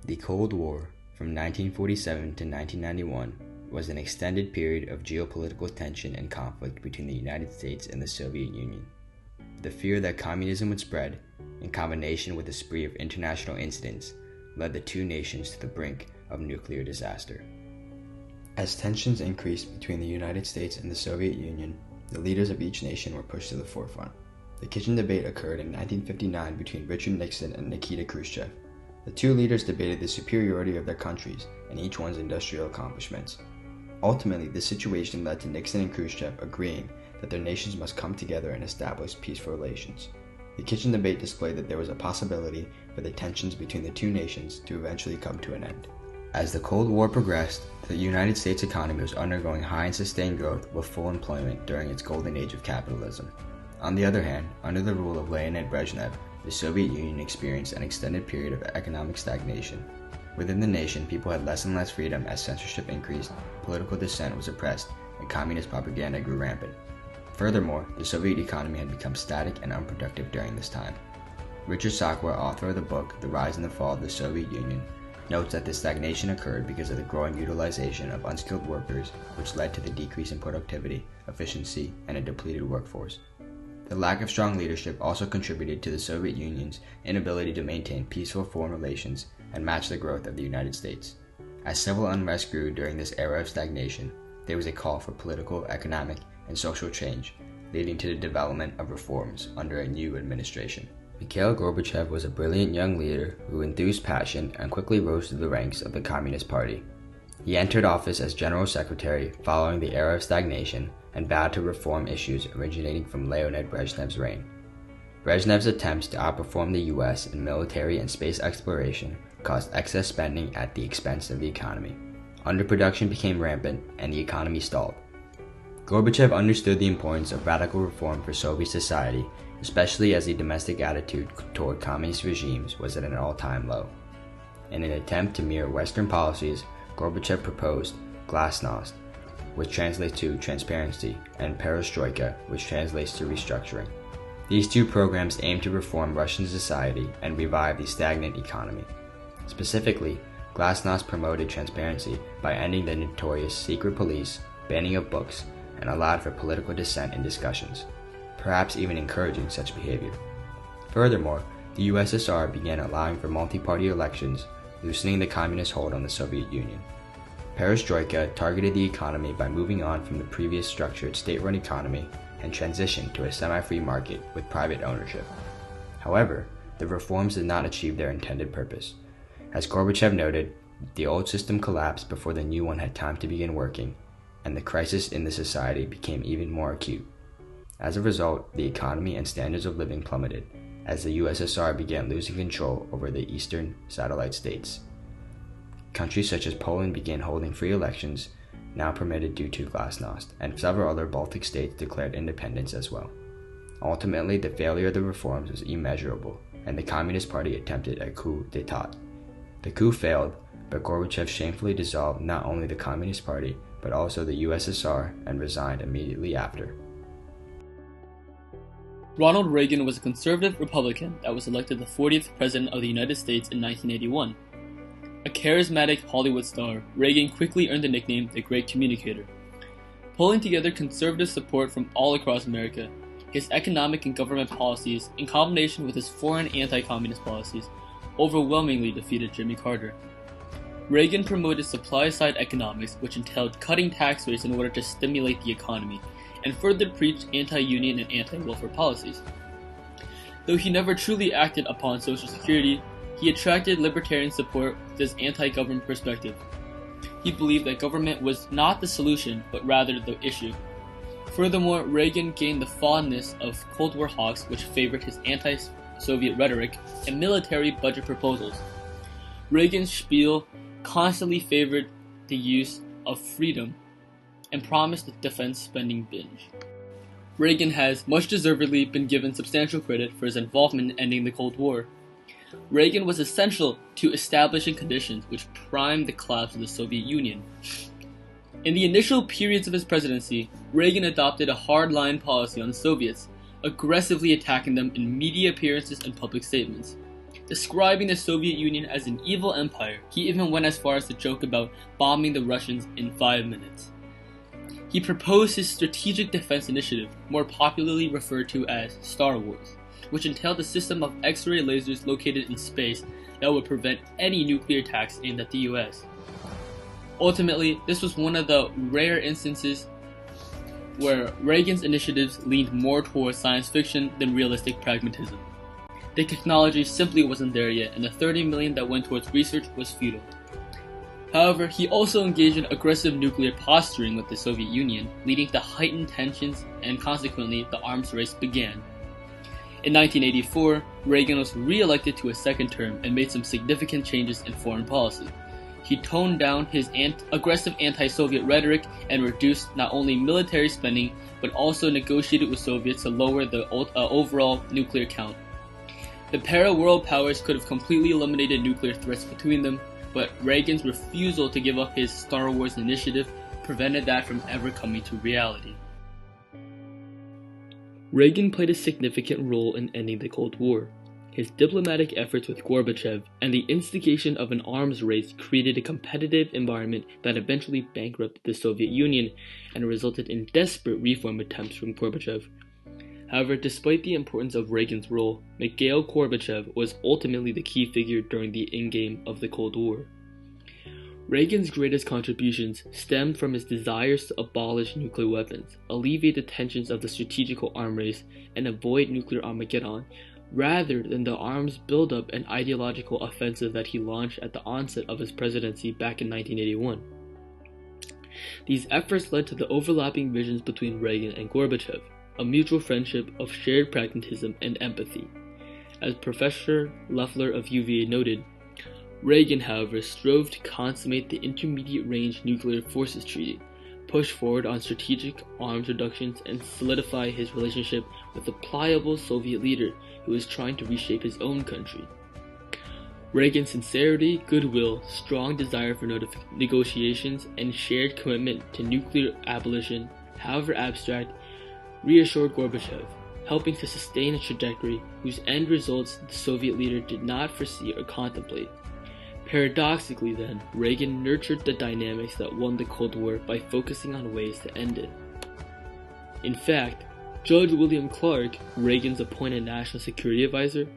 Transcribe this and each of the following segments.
The Cold War, from 1947 to 1991, was an extended period of geopolitical tension and conflict between the United States and the Soviet Union. The fear that communism would spread, in combination with a spree of international incidents, led the two nations to the brink of nuclear disaster. As tensions increased between the United States and the Soviet Union, the leaders of each nation were pushed to the forefront. The kitchen debate occurred in 1959 between Richard Nixon and Nikita Khrushchev. The two leaders debated the superiority of their countries and each one's industrial accomplishments. Ultimately, this situation led to Nixon and Khrushchev agreeing that their nations must come together and establish peaceful relations. The kitchen debate displayed that there was a possibility for the tensions between the two nations to eventually come to an end. As the Cold War progressed, the United States economy was undergoing high and sustained growth with full employment during its golden age of capitalism. On the other hand, under the rule of Leonid Brezhnev, the Soviet Union experienced an extended period of economic stagnation. Within the nation, people had less and less freedom as censorship increased, political dissent was oppressed, and communist propaganda grew rampant. Furthermore, the Soviet economy had become static and unproductive during this time. Richard Sakwa, author of the book The Rise and the Fall of the Soviet Union, notes that this stagnation occurred because of the growing utilization of unskilled workers, which led to the decrease in productivity, efficiency, and a depleted workforce. The lack of strong leadership also contributed to the Soviet Union's inability to maintain peaceful foreign relations and match the growth of the United States. As civil unrest grew during this era of stagnation, there was a call for political, economic, and social change, leading to the development of reforms under a new administration. Mikhail Gorbachev was a brilliant young leader who enthused passion and quickly rose through the ranks of the Communist Party. He entered office as General Secretary following the era of stagnation and vowed to reform issues originating from Leonid Brezhnev's reign. Brezhnev's attempts to outperform the US in military and space exploration caused excess spending at the expense of the economy. Underproduction became rampant and the economy stalled. Gorbachev understood the importance of radical reform for Soviet society, especially as the domestic attitude toward communist regimes was at an all-time low. In an attempt to mirror Western policies, Gorbachev proposed glasnost, which translates to transparency, and perestroika, which translates to restructuring. These two programs aimed to reform Russian society and revive the stagnant economy. Specifically, glasnost promoted transparency by ending the notorious secret police, banning of books, and allowed for political dissent in discussions, perhaps even encouraging such behavior. Furthermore, the USSR began allowing for multi-party elections, loosening the communist hold on the Soviet Union. Perestroika targeted the economy by moving on from the previous structured state-run economy and transitioned to a semi-free market with private ownership. However, the reforms did not achieve their intended purpose. As Gorbachev noted, the old system collapsed before the new one had time to begin working, and the crisis in the society became even more acute. As a result, the economy and standards of living plummeted as the USSR began losing control over the eastern satellite states. Countries such as Poland began holding free elections, now permitted due to glasnost, and several other Baltic states declared independence as well. Ultimately, the failure of the reforms was immeasurable, and the Communist Party attempted a coup d'etat. The coup failed, but Gorbachev shamefully dissolved not only the Communist Party, but also the USSR and resigned immediately after. Ronald Reagan was a conservative Republican that was elected the 40th President of the United States in 1981. A charismatic Hollywood star, Reagan quickly earned the nickname the Great Communicator. Pulling together conservative support from all across America, his economic and government policies, in combination with his foreign anti-communist policies, overwhelmingly defeated Jimmy Carter. Reagan promoted supply-side economics, which entailed cutting tax rates in order to stimulate the economy, and further preached anti-union and anti-welfare policies. Though he never truly acted upon Social Security, he attracted libertarian support with his anti-government perspective. He believed that government was not the solution, but rather the issue. Furthermore, Reagan gained the fondness of Cold War hawks, which favored his anti-Soviet rhetoric and military budget proposals. Reagan's spiel constantly favored the use of freedom and promised a defense spending binge. Reagan has, much deservedly, been given substantial credit for his involvement in ending the Cold War. Reagan was essential to establishing conditions which primed the collapse of the Soviet Union. In the initial periods of his presidency, Reagan adopted a hard-line policy on the Soviets, aggressively attacking them in media appearances and public statements. Describing the Soviet Union as an evil empire, he even went as far as to joke about bombing the Russians in 5 minutes. He proposed his Strategic Defense Initiative, more popularly referred to as Star Wars, which entailed a system of X-ray lasers located in space that would prevent any nuclear attacks aimed at the US. Ultimately, this was one of the rare instances where Reagan's initiatives leaned more towards science fiction than realistic pragmatism. The technology simply wasn't there yet, and the $30 million that went towards research was futile. However, he also engaged in aggressive nuclear posturing with the Soviet Union, leading to heightened tensions, and consequently, the arms race began. In 1984, Reagan was re-elected to a second term and made some significant changes in foreign policy. He toned down his aggressive anti-Soviet rhetoric and reduced not only military spending, but also negotiated with Soviets to lower the overall nuclear count. The para-world powers could have completely eliminated nuclear threats between them, but Reagan's refusal to give up his Star Wars initiative prevented that from ever coming to reality. Reagan played a significant role in ending the Cold War. His diplomatic efforts with Gorbachev and the instigation of an arms race created a competitive environment that eventually bankrupted the Soviet Union and resulted in desperate reform attempts from Gorbachev. However, despite the importance of Reagan's role, Mikhail Gorbachev was ultimately the key figure during the endgame of the Cold War. Reagan's greatest contributions stemmed from his desires to abolish nuclear weapons, alleviate the tensions of the strategical arms race, and avoid nuclear Armageddon, rather than the arms buildup and ideological offensive that he launched at the onset of his presidency back in 1981. These efforts led to the overlapping visions between Reagan and Gorbachev, a mutual friendship of shared pragmatism and empathy. As Professor Loeffler of UVA noted, Reagan, however, strove to consummate the Intermediate-Range Nuclear Forces Treaty, push forward on strategic arms reductions, and solidify his relationship with a pliable Soviet leader who was trying to reshape his own country. Reagan's sincerity, goodwill, strong desire for negotiations, and shared commitment to nuclear abolition, however abstract, reassured Gorbachev, helping to sustain a trajectory whose end results the Soviet leader did not foresee or contemplate. Paradoxically then, Reagan nurtured the dynamics that won the Cold War by focusing on ways to end it. In fact, Judge William Clark, Reagan's appointed national security advisor,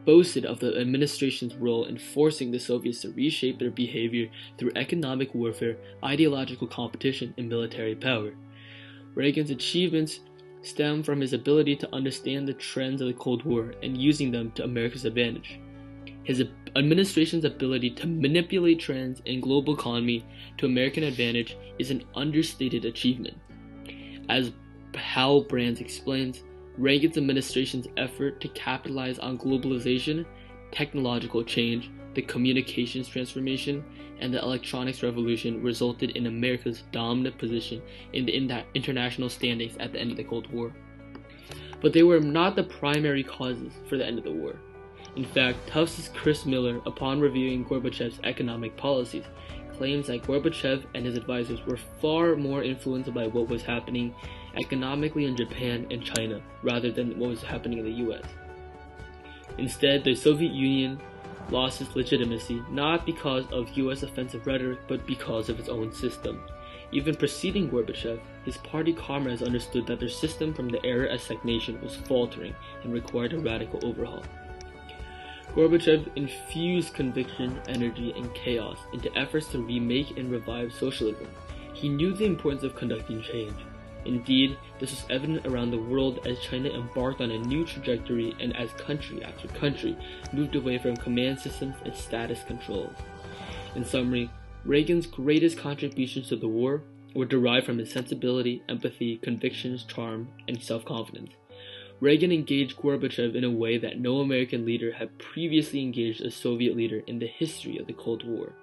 boasted of the administration's role in forcing the Soviets to reshape their behavior through economic warfare, ideological competition, and military power. Reagan's achievements stem from his ability to understand the trends of the Cold War and using them to America's advantage. His administration's ability to manipulate trends in global economy to American advantage is an understated achievement. As Hal Brands explains, Reagan's administration's effort to capitalize on globalization, technological change, the communications transformation, and the electronics revolution resulted in America's dominant position in the international standings at the end of the Cold War. But they were not the primary causes for the end of the war. In fact, Tufts' Chris Miller, upon reviewing Gorbachev's economic policies, claims that Gorbachev and his advisors were far more influenced by what was happening economically in Japan and China rather than what was happening in the US. Instead, the Soviet Union lost its legitimacy not because of US offensive rhetoric, but because of its own system. Even preceding Gorbachev, his party comrades understood that their system from the era of stagnation was faltering and required a radical overhaul. Gorbachev infused conviction, energy, and chaos into efforts to remake and revive socialism. He knew the importance of conducting change. Indeed, this was evident around the world as China embarked on a new trajectory and as country after country moved away from command systems and status controls. In summary, Reagan's greatest contributions to the war were derived from his sensibility, empathy, convictions, charm, and self-confidence. Reagan engaged Gorbachev in a way that no American leader had previously engaged a Soviet leader in the history of the Cold War.